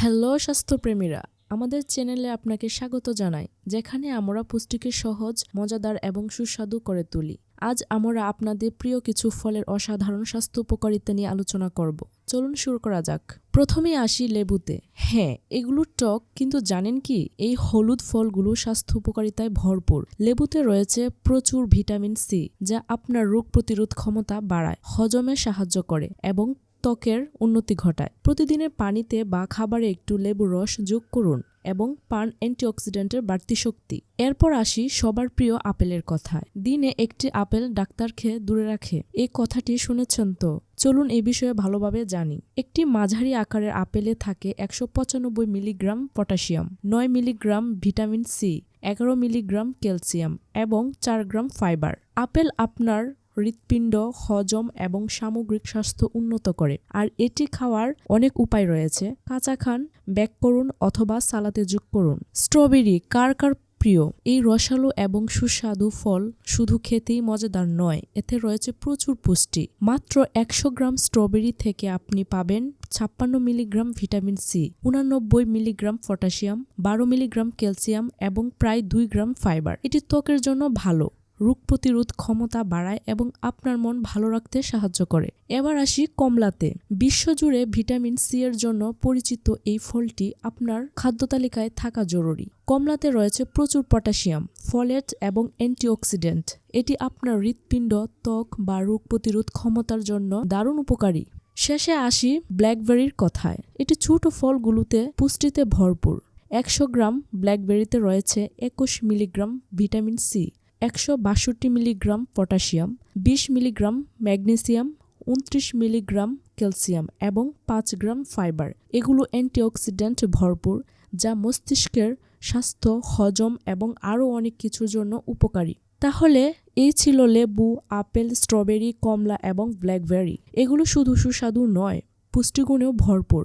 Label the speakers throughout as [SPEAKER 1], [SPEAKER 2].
[SPEAKER 1] Hello স্বাস্থ্যপ্রেমীরা, আমাদের চ্যানেলে আপনাকে স্বাগত জানাই, যেখানে আমরা পুষ্টিকে সহজ, মজাদার এবং সুস্বাদু করে তুলি। আজ আমরা আপনাদের প্রিয় কিছু ফলের অসাধারণ স্বাস্থ্য উপকারিতা নিয়ে আলোচনা করব। চলুন শুরু করা যাক। প্রথমে আসি লেবুতে। হ্যাঁ, এগুলো টক, কিন্তু জানেন কি, এই হলুদ ফলগুলো স্বাস্থ্য উপকারিতায় ভরপুর। লেবুতে রয়েছে প্রচুর ভিটামিন সি, যা আপনার রোগ প্রতিরোধ ক্ষমতা বাড়ায়, হজমে সাহায্য করে এবং ত্বকের উন্নতি ঘটায়। প্রতিদিনের পানিতে বা খাবারে একটু লেবুর রস যোগ করুন এবং পান অ্যান্টিঅক্সিডেন্টের বাড়তি শক্তি। এরপর আসি সবার প্রিয় আপেলের কথায়। দিনে একটি আপেল ডাক্তার খেয়ে দূরে রাখে, এই কথাটি শুনেছেন তো? চলুন এই বিষয়ে ভালোভাবে জানি। একটি মাঝারি আকারের আপেলে থাকে 195 milligram potassium, 9 milligram vitamin C, 11 milligram calcium এবং 4 গ্রাম ফাইবার। আপেল আপনার হৃৎপিণ্ড, হজম এবং সামগ্রিক স্বাস্থ্য উন্নত করে, আর এটি খাওয়ার অনেক উপায় রয়েছে। কাঁচা খান, বেক করুন অথবা সালাদে যোগ করুন। স্ট্রবেরি কার কার প্রিয়? এই রসালো এবং সুস্বাদু ফল শুধু খেতেই মজাদার নয়, এতে রয়েছে প্রচুর পুষ্টি। মাত্র 100 গ্রাম স্ট্রবেরি থেকে আপনি পাবেন 56 milligram vitamin C, 89 milligram potassium, 12 milligram calcium এবং প্রায় 2 গ্রাম ফাইবার। এটি ত্বকের জন্য ভালো, রোগ প্রতিরোধ ক্ষমতা বাড়ায় এবং আপনার মন ভালো রাখতে সাহায্য করে। এবার আসি কমলাতে। বিশ্বজুড়ে ভিটামিন সি এর জন্য পরিচিত এই ফলটি আপনার খাদ্য তালিকায় থাকা জরুরি। কমলাতে রয়েছে প্রচুর পটাশিয়াম, ফলেট এবং অ্যান্টিঅক্সিডেন্ট। এটি আপনার হৃৎপিণ্ড, ত্বক বা রোগ প্রতিরোধ ক্ষমতার জন্য দারুণ উপকারী। শেষে আসি ব্ল্যাকবেরির কথায়। এটি ছোট ফলগুলোতে পুষ্টিতে ভরপুর। 100 গ্রাম ব্ল্যাকবেরিতে রয়েছে 21 milligram vitamin C, 162 milligram potassium, 20 milligram magnesium, 29 milligram calcium এবং 5 গ্রাম ফাইবার। এগুলো অ্যান্টিঅক্সিডেন্ট ভরপুর, যা মস্তিষ্কের স্বাস্থ্য, হজম এবং আরও অনেক কিছুর জন্য উপকারী। তাহলে এই ছিল লেবু, আপেল, স্ট্রবেরি, কমলা এবং ব্ল্যাকবেরি। এগুলো শুধু সুস্বাদু নয়, পুষ্টিগুণেও ভরপুর।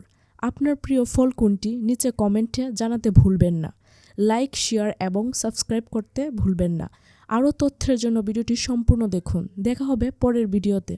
[SPEAKER 1] আপনার প্রিয় ফল কোনটি? নিচে কমেন্টে জানাতে ভুলবেন না। লাইক, শেয়ার এবং সাবস্ক্রাইব করতে ভুলবেন না। আরও তথ্যের জন্য ভিডিওটি সম্পূর্ণ দেখুন। দেখা হবে পরের ভিডিওতে।